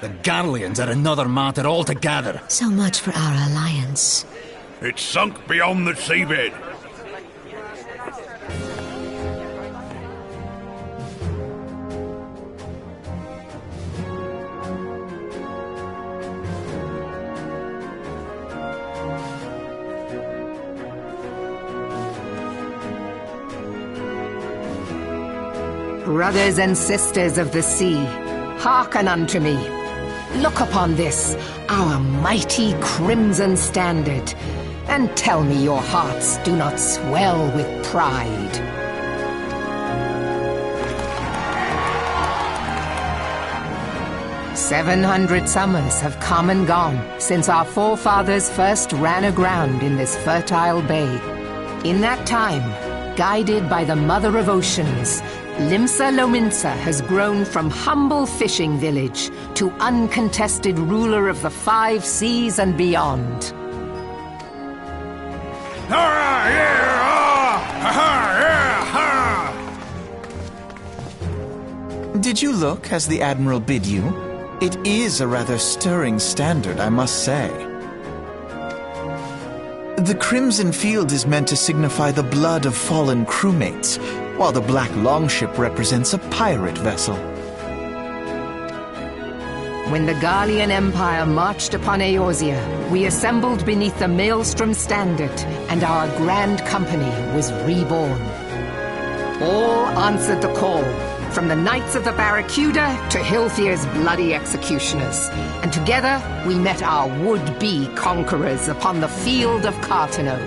The Garleans are another matter altogether. So much for our alliance. It's sunk beyond the seabed. Brothers and sisters of the sea, hearken unto me. Look upon this, our mighty crimson standard, and tell me your hearts do not swell with pride. 700 summers have come and gone since our forefathers first ran aground in this fertile bay. In that time, guided by the Mother of Oceans, Limsa has grown from humble fishing village to uncontested ruler of the 5 seas and beyond. Did you look as the Admiral bid you? It is a rather stirring standard, I must say. The crimson field is meant to signify the blood of fallen crewmates, while the black longship represents a pirate vessel. When the Garlean Empire marched upon Eorzea, we assembled beneath the Maelstrom standard, and our grand company was reborn. All answered the call, from the Knights of the Barracuda to Hilfir's bloody executioners, and together we met our would-be conquerors upon the field of Cartano.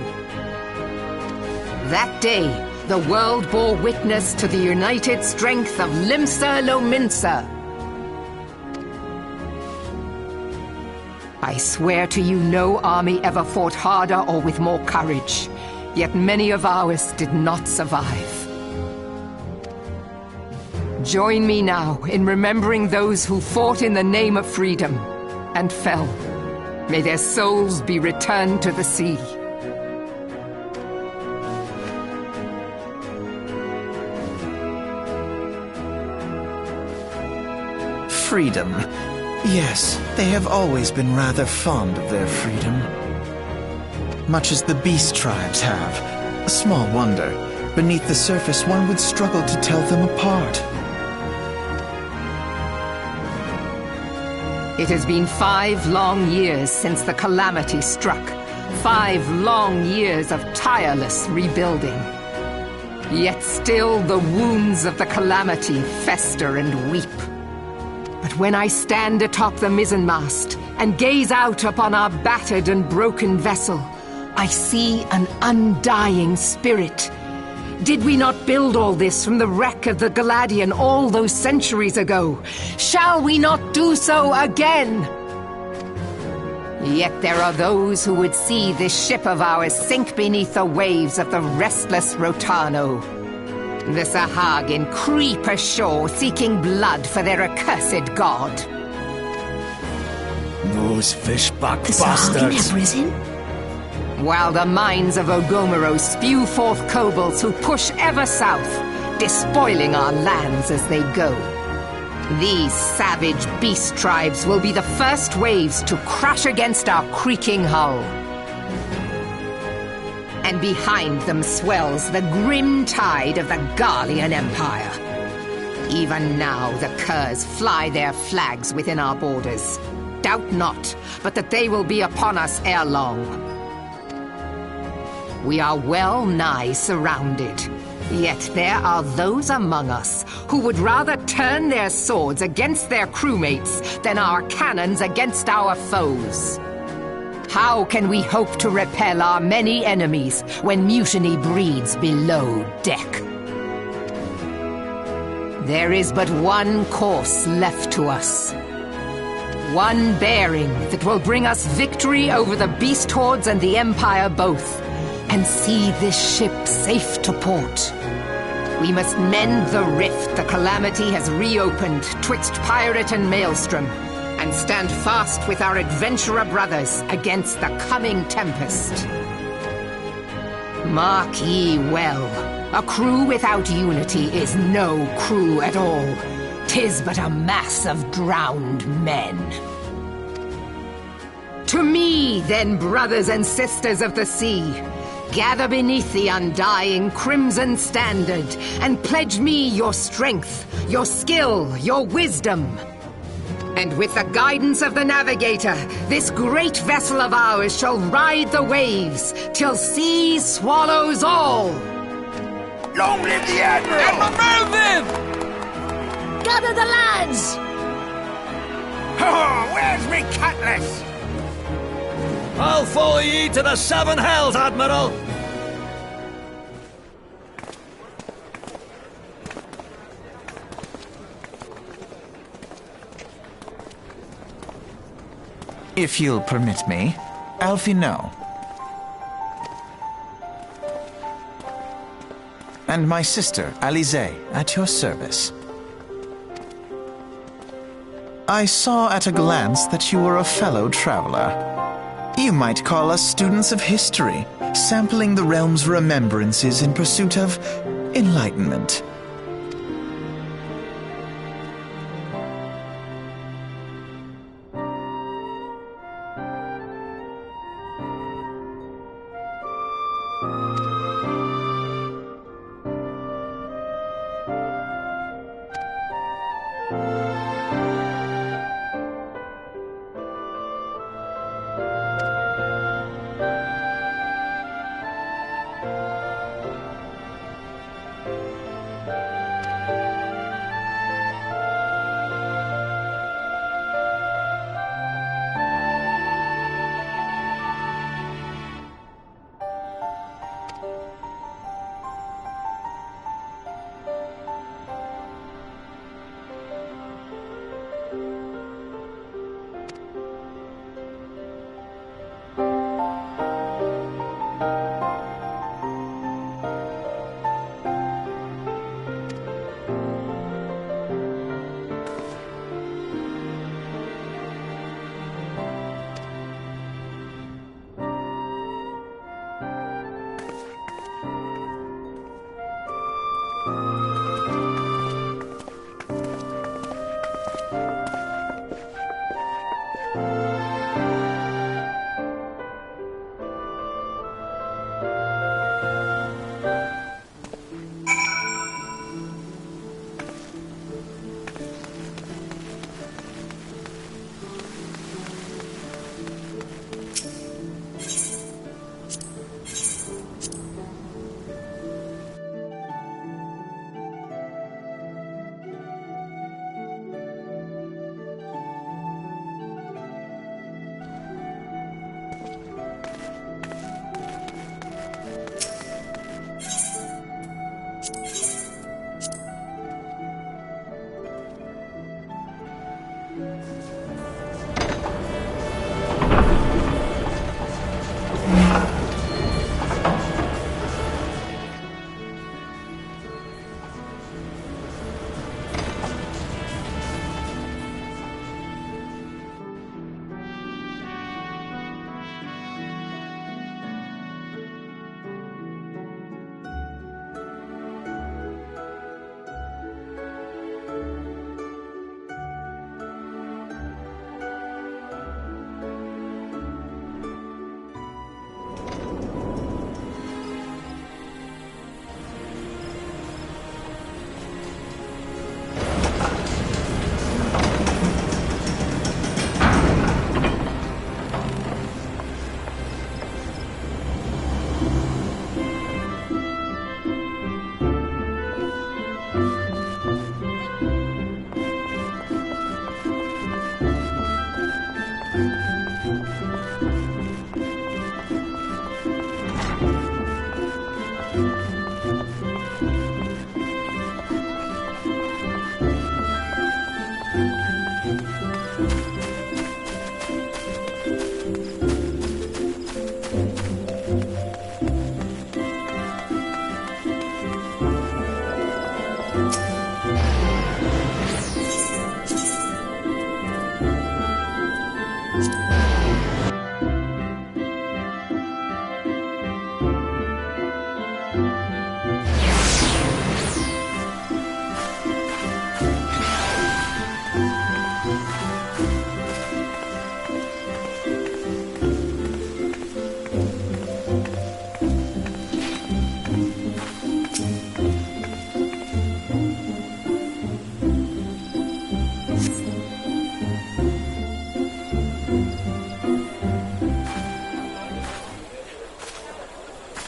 That day, the world bore witness to the united strength of Limsa. I swear to you no army ever fought harder or with more courage, yet many of ours did not survive. Join me now in remembering those who fought in the name of freedom and fell. May their souls be returned to the sea. Freedom. Yes, they have always been rather fond of their freedom. Much as the beast tribes have. Small wonder. Beneath the surface, one would struggle to tell them apart. It has been 5 long years since the calamity struck. 5 long years of tireless rebuilding. Yet still the wounds of the calamity fester and weep. But when I stand atop the mizzenmast and gaze out upon our battered and broken vessel, I see an undying spirit. Did we not build all this from the wreck of the Gladian all those centuries ago? Shall we not do so again? Yet there are those who would see this ship of ours sink beneath the waves of the restless Rotano. The Sahagin creep ashore seeking blood for their accursed god. Those fishback The Sahagin bastards! have risen? While the mines of Ogomero spew forth kobolds who push ever south, despoiling our lands as they go. These savage beast tribes will be the first waves to crash against our creaking hull. And behind them swells the grim tide of the Garlean Empire. Even now the curs fly their flags within our borders. Doubt not, but that they will be upon us ere long. We are well nigh surrounded. Yet there are those among us who would rather turn their swords against their crewmates than our cannons against our foes. How can we hope to repel our many enemies when mutiny breeds below deck? There is but one course left to us. One bearing that will bring us victory over the beast hordes and the Empire both, and see this ship safe to port. We must mend the rift the calamity has reopened twixt pirate and maelstrom, and stand fast with our adventurer brothers against the coming tempest. Mark ye well, a crew without unity is no crew at all. 'Tis but a mass of drowned men. To me, then, brothers and sisters of the sea, gather beneath the undying crimson standard and pledge me your strength, your skill, your wisdom. And with the guidance of the navigator, this great vessel of ours shall ride the waves till sea swallows all. Long live the Admiral! Remove them! Gather the lads! Oh, where's me cutlass? I'll follow ye to the seven hells, Admiral! If you'll permit me, Alfie no. And my sister, Alize, at your service. I saw at a glance that you were a fellow traveler. You might call us students of history, sampling the realm's remembrances in pursuit of enlightenment.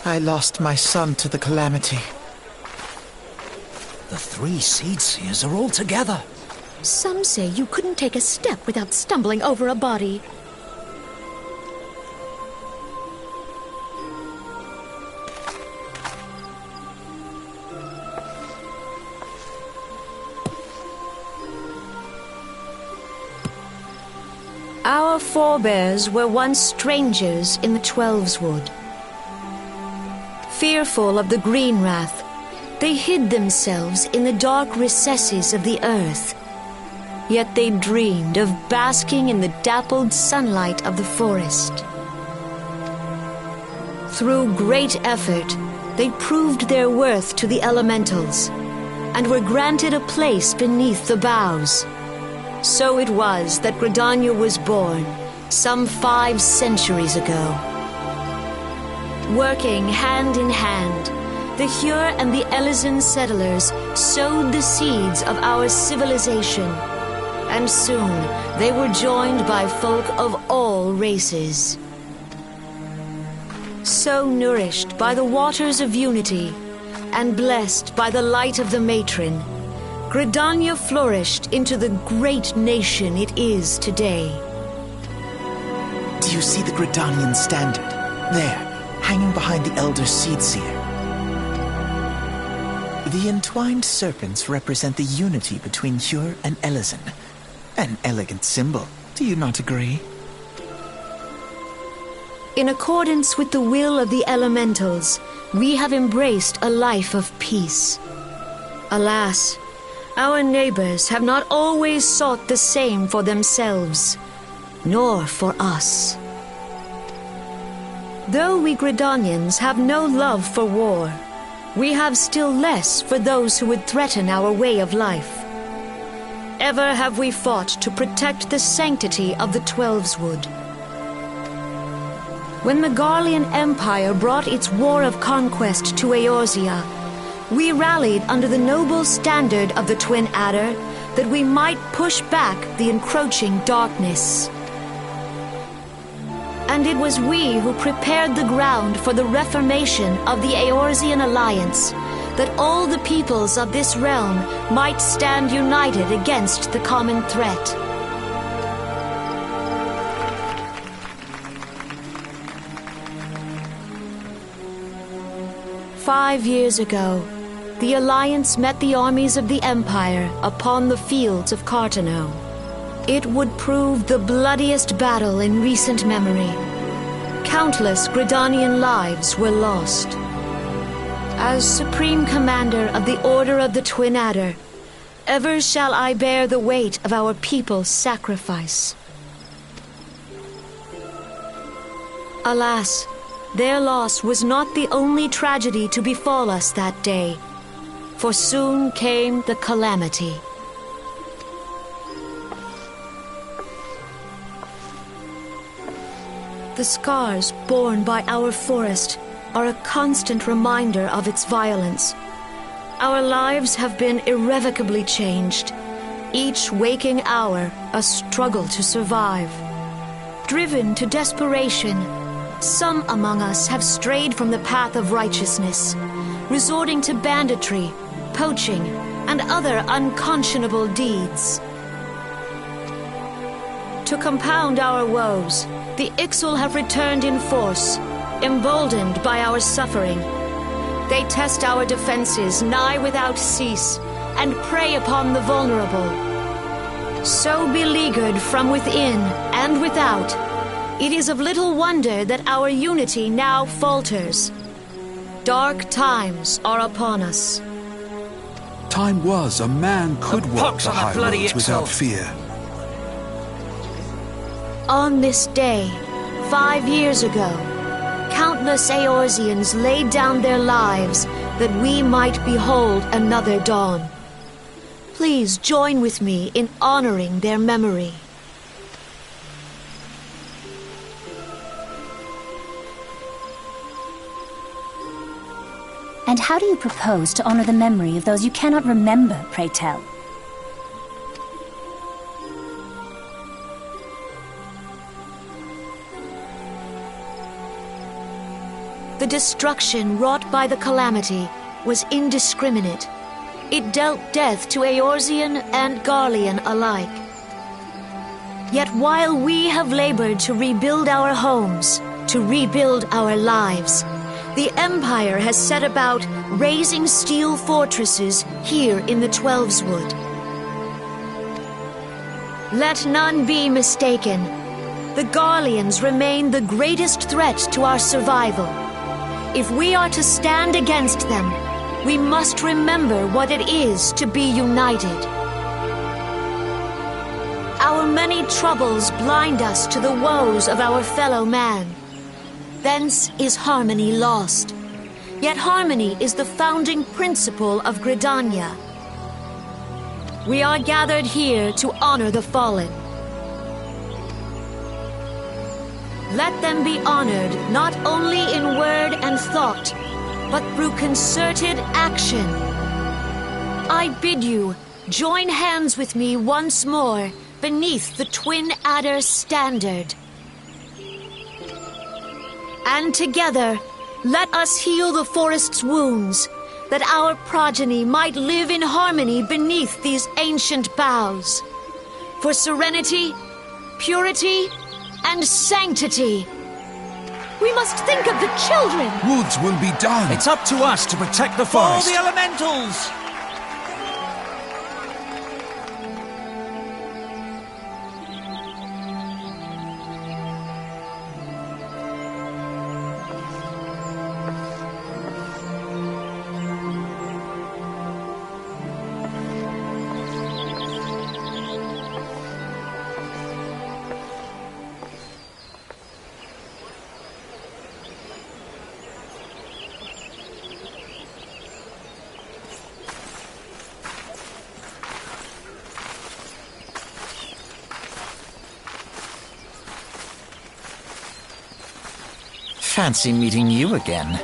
I lost my son to the calamity. The 3 Seed Seers are all together. Some say you couldn't take a step without stumbling over a body. Our forebears were once strangers in the Twelveswood. Fearful of the Green Wrath, they hid themselves in the dark recesses of the earth. Yet they dreamed of basking in the dappled sunlight of the forest. Through great effort, they proved their worth to the elementals, and were granted a place beneath the boughs. So it was that Gridania was born, some 5 centuries ago. Working hand in hand, the Hyur and the Elysian settlers sowed the seeds of our civilization, and soon they were joined by folk of all races. So nourished by the waters of unity, and blessed by the light of the matron, Gridania flourished into the great nation it is today. Do you see the Gridanian standard? There, hanging behind the Elder Seed Seer. The entwined serpents represent the unity between Hyur and Elysian. An elegant symbol, do you not agree? In accordance with the will of the elementals, we have embraced a life of peace. Alas, our neighbors have not always sought the same for themselves, nor for us. Though we Gridanians have no love for war, we have still less for those who would threaten our way of life. Ever have we fought to protect the sanctity of the Twelveswood. When the Garlean Empire brought its war of conquest to Eorzea, we rallied under the noble standard of the Twin Adder that we might push back the encroaching darkness. And it was we who prepared the ground for the reformation of the Eorzean Alliance, that all the peoples of this realm might stand united against the common threat. "5 years ago, the Alliance met the armies of the Empire upon the fields of Cartano. It would prove the bloodiest battle in recent memory. Countless Gridanian lives were lost. As Supreme Commander of the Order of the Twin Adder, ever shall I bear the weight of our people's sacrifice. Alas, their loss was not the only tragedy to befall us that day, for soon came the calamity. The scars borne by our forest are a constant reminder of its violence. Our lives have been irrevocably changed, each waking hour a struggle to survive. Driven to desperation, some among us have strayed from the path of righteousness, resorting to banditry, poaching, and other unconscionable deeds. To compound our woes, the Ixal have returned in force, emboldened by our suffering. They test our defenses nigh without cease, and prey upon the vulnerable. So beleaguered from within and without, it is of little wonder that our unity now falters. Dark times are upon us. Time was a man could walk pox the on that high bloody roads without Ixal. fear. On this day, 5 years ago, countless Eorzeans laid down their lives that we might behold another dawn. Please join with me in honoring their memory. And how do you propose to honor the memory of those you cannot remember, pray tell? The destruction wrought by the calamity was indiscriminate. It dealt death to Eorzean and Garlean alike. Yet while we have labored to rebuild our homes, to rebuild our lives, the Empire has set about raising steel fortresses here in the Twelveswood. Let none be mistaken. The Garleans remain the greatest threat to our survival. If we are to stand against them, we must remember what it is to be united. Our many troubles blind us to the woes of our fellow man. Thence is harmony lost. Yet harmony is the founding principle of Gridania. We are gathered here to honor the fallen. Let them be honored not only in word and thought, but through concerted action. I bid you join hands with me once more beneath the Twin Adder standard. And together, let us heal the forest's wounds, that our progeny might live in harmony beneath these ancient boughs. For serenity, purity, and sanctity. We must think of the children! Woods will be done. It's up to us to protect the All forest. the elementals! Fancy meeting you again.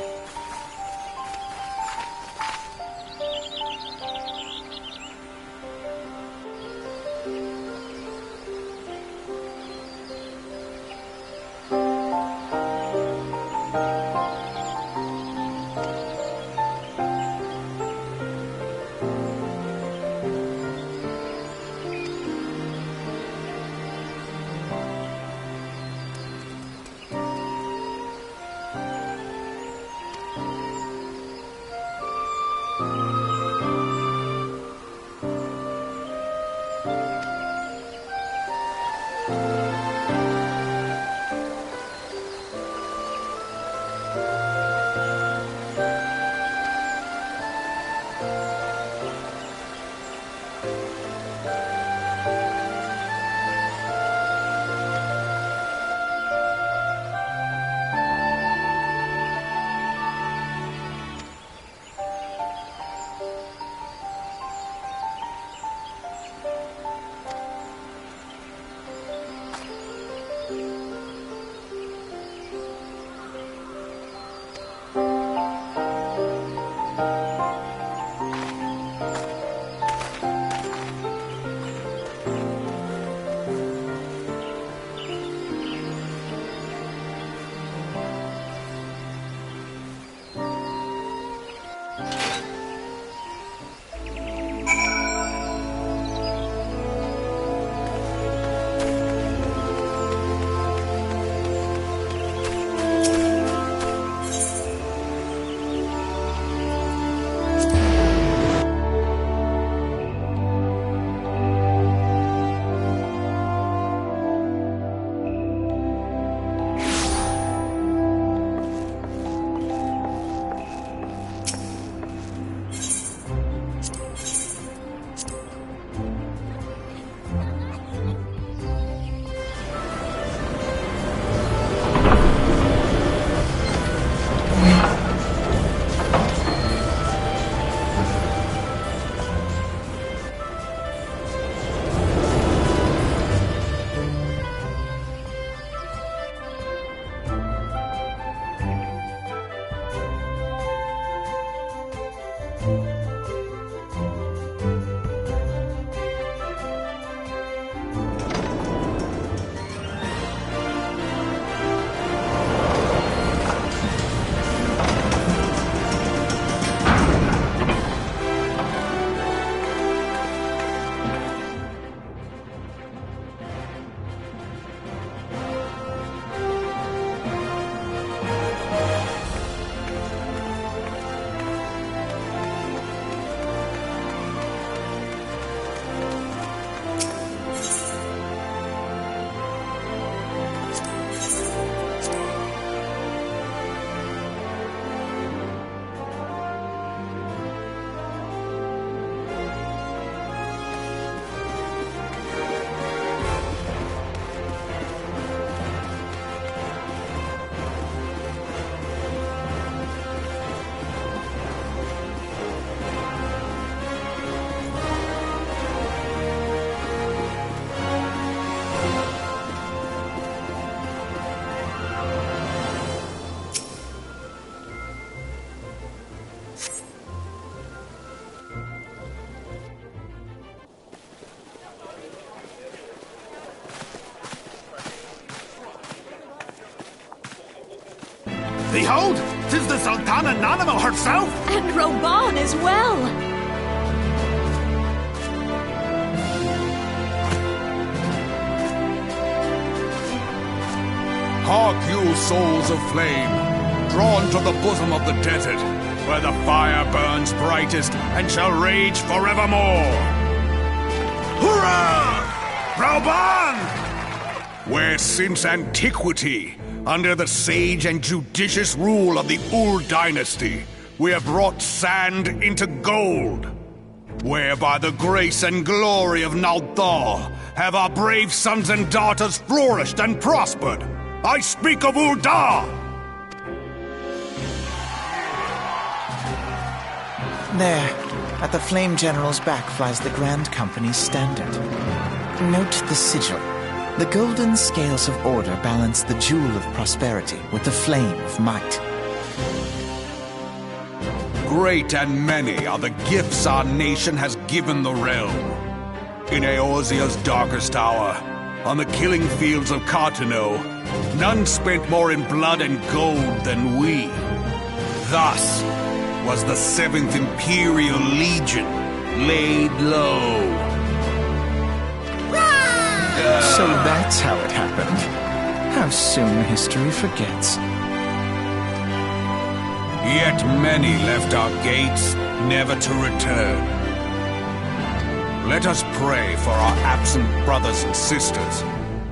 Behold, 'tis the Sultana Nanimo herself! And Reborn as well! Hark you, souls of flame, drawn to the bosom of the desert, where the fire burns brightest and shall rage forevermore. Hurrah! Reborn! Where since antiquity, under the sage and judicious rule of the Ul'dah dynasty, we have brought sand into gold. Where by the grace and glory of Ul'dah have our brave sons and daughters flourished and prospered. I speak of Ul'dah! There, at the Flame General's back flies the Grand Company's standard. Note the sigil. The golden scales of order balance the jewel of prosperity with the flame of might. Great and many are the gifts our nation has given the realm. In Eorzea's darkest hour, on the killing fields of Cartano, none spent more in blood and gold than we. Thus was the 7th Imperial Legion laid low. So that's how it happened. How soon history forgets. Yet many left our gates, never to return. Let us pray for our absent brothers and sisters,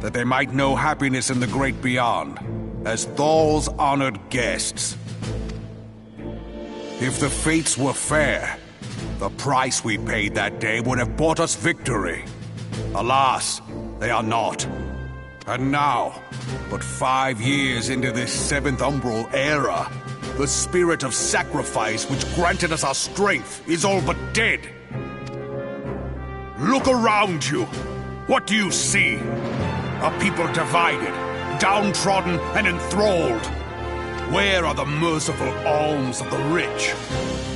that they might know happiness in the great beyond, as Thal's honored guests. If the fates were fair, the price we paid that day would have bought us victory. Alas, they are not. And now, but 5 years into this 7th Umbral era, the spirit of sacrifice which granted us our strength is all but dead. Look around you. What do you see? A people divided, downtrodden and enthralled. Where are the merciful alms of the rich?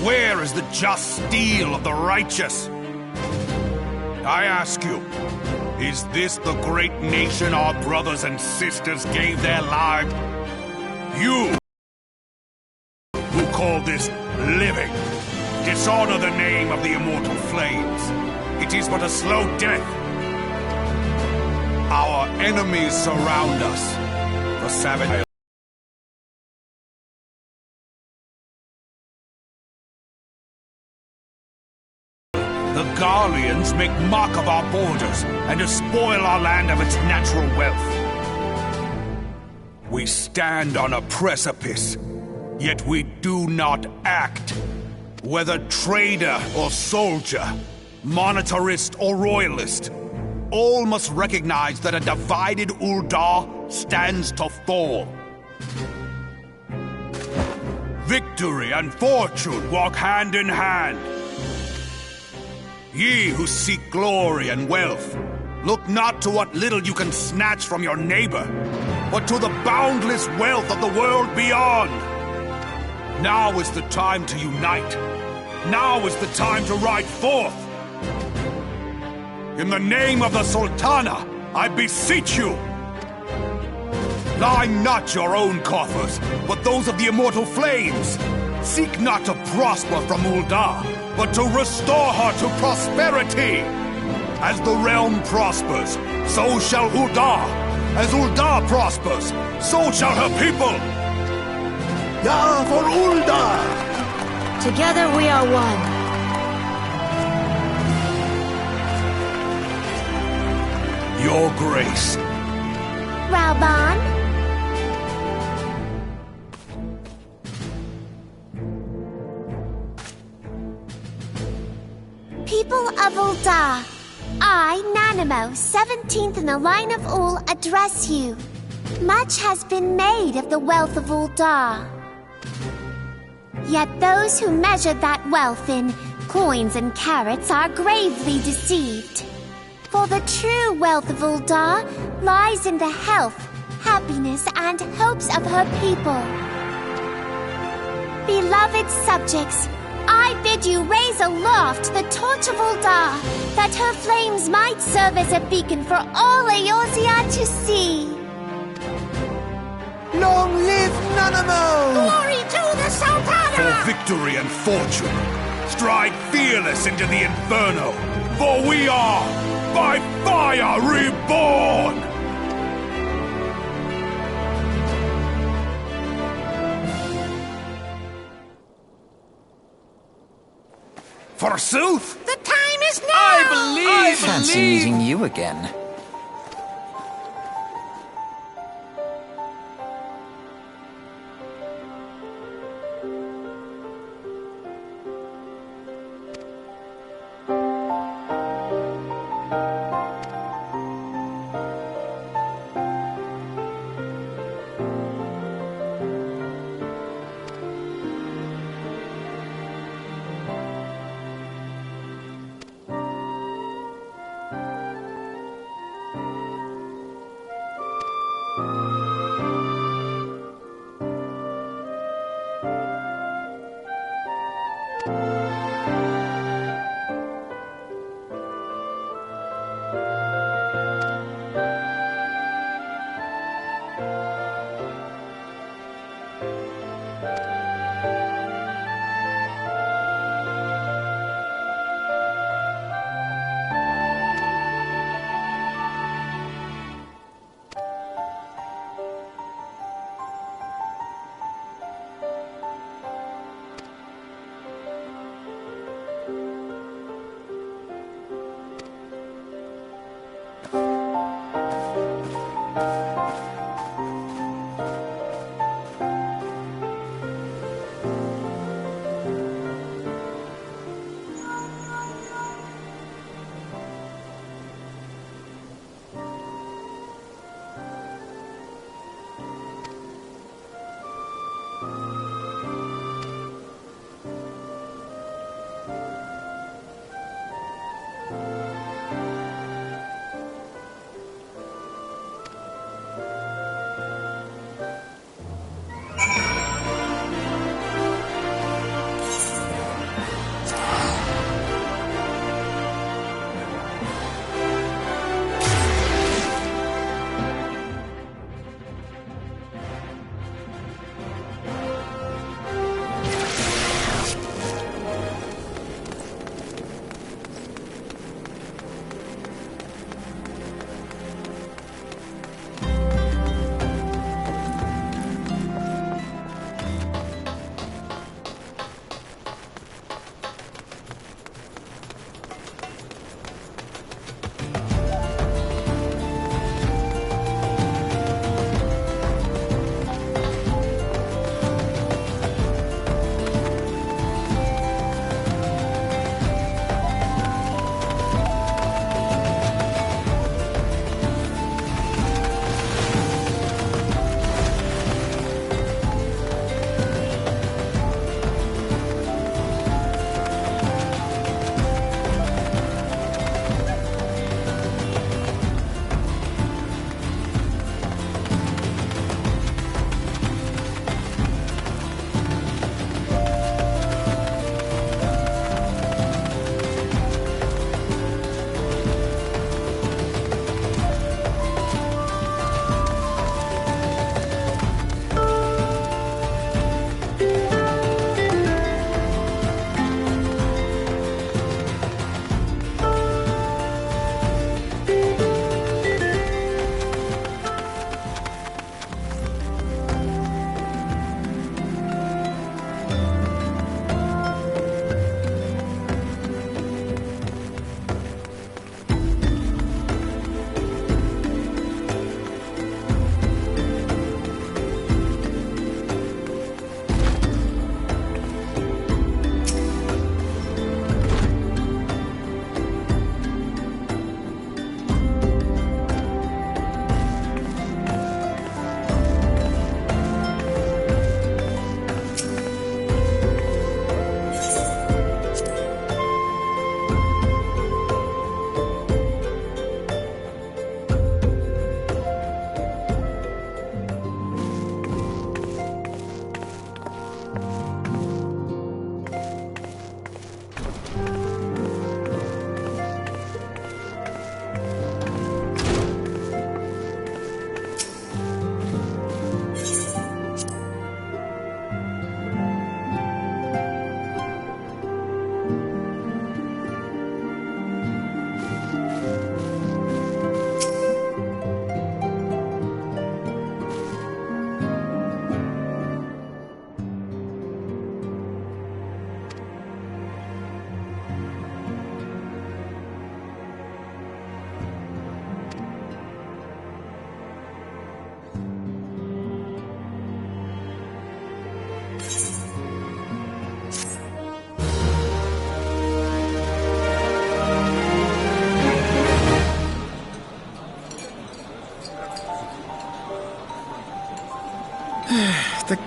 Where is the just steel of the righteous? I ask you, is this the great nation our brothers and sisters gave their lives? You, who call this living, dishonor the name of the immortal flames. It is but a slow death. Our enemies surround us. The savage... The Garleans make mock of our borders and despoil our land of its natural wealth. We stand on a precipice, yet we do not act. Whether trader or soldier, monetarist or royalist, all must recognize that a divided Ul'dah stands to fall. Victory and fortune walk hand in hand. Ye who seek glory and wealth, look not to what little you can snatch from your neighbor, but to the boundless wealth of the world beyond. Now is the time to unite. Now is the time to ride forth. In the name of the Sultana, I beseech you. Line not your own coffers, but those of the immortal flames. Seek not to prosper from Ul'dah, but to restore her to prosperity. As the realm prospers, so shall Ul'dah. As Ul'dah prospers, so shall her people. Ya for Ul'dah! Together we are one. Your grace. Reborn? People of Ul'dah, I, Nanimo, 17th in the line of Ul, address you. Much has been made of the wealth of Ul'dah. Yet those who measure that wealth in coins and carats are gravely deceived. For the true wealth of Ul'dah lies in the health, happiness, and hopes of her people. Beloved subjects, I bid you raise aloft the torch of Ul'dah, that her flames might serve as a beacon for all Eorzea to see. Long live Nanamo! Glory to the Sultana! For victory and fortune, stride fearless into the Inferno, for we are, by fire, reborn! Forsooth? The time is now! Fancy meeting you again.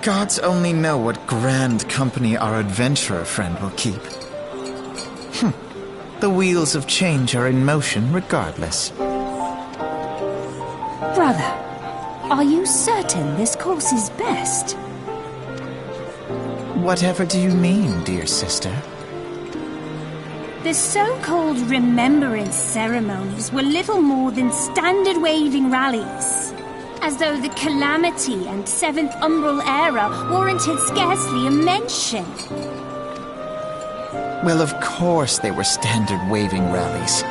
Gods only know what grand company our adventurer friend will keep. The wheels of change are in motion regardless. Brother, are you certain this course is best? Whatever do you mean, dear sister? The so-called remembrance ceremonies were little more than standard waving rallies. As though the Calamity and Seventh Umbral Era warranted scarcely a mention. Well, of course they were standard waving rallies.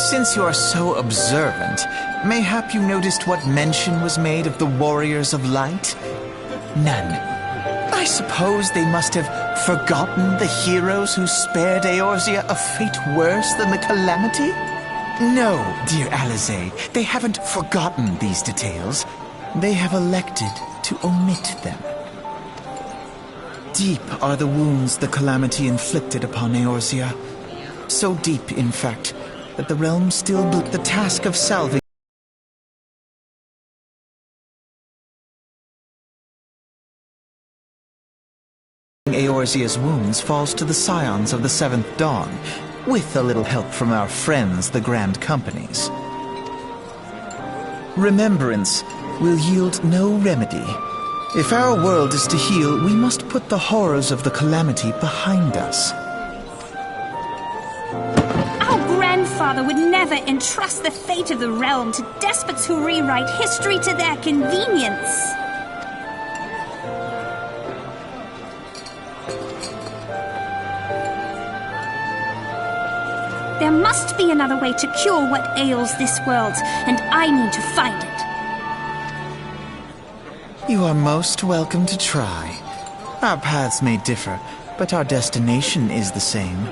Since you are so observant, mayhap you noticed what mention was made of the Warriors of Light? None. I suppose they must have forgotten the heroes who spared Eorzea a fate worse than the Calamity? No, dear Ul'dah, they haven't forgotten these details. They have elected to omit them. Deep are the wounds the Calamity inflicted upon Eorzea. So deep, in fact, that the realm still built the task of salving Eorzea's wounds falls to the scions of the Seventh Dawn, with a little help from our friends, the Grand Companies. Remembrance will yield no remedy. If our world is to heal, we must put the horrors of the Calamity behind us. Our grandfather would never entrust the fate of the realm to despots who rewrite history to their convenience. There must be another way to cure what ails this world, and I mean to find it. You are most welcome to try. Our paths may differ, but our destination is the same.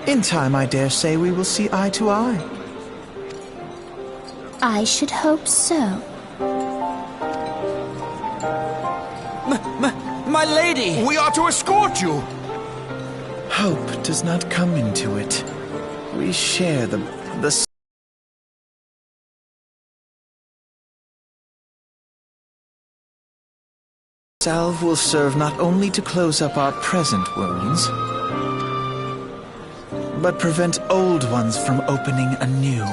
In time, I dare say we will see eye to eye. I should hope so. My lady! We are to escort you! Hope does not come into it. We share the salve will serve not only to close up our present wounds, but prevent old ones from opening anew.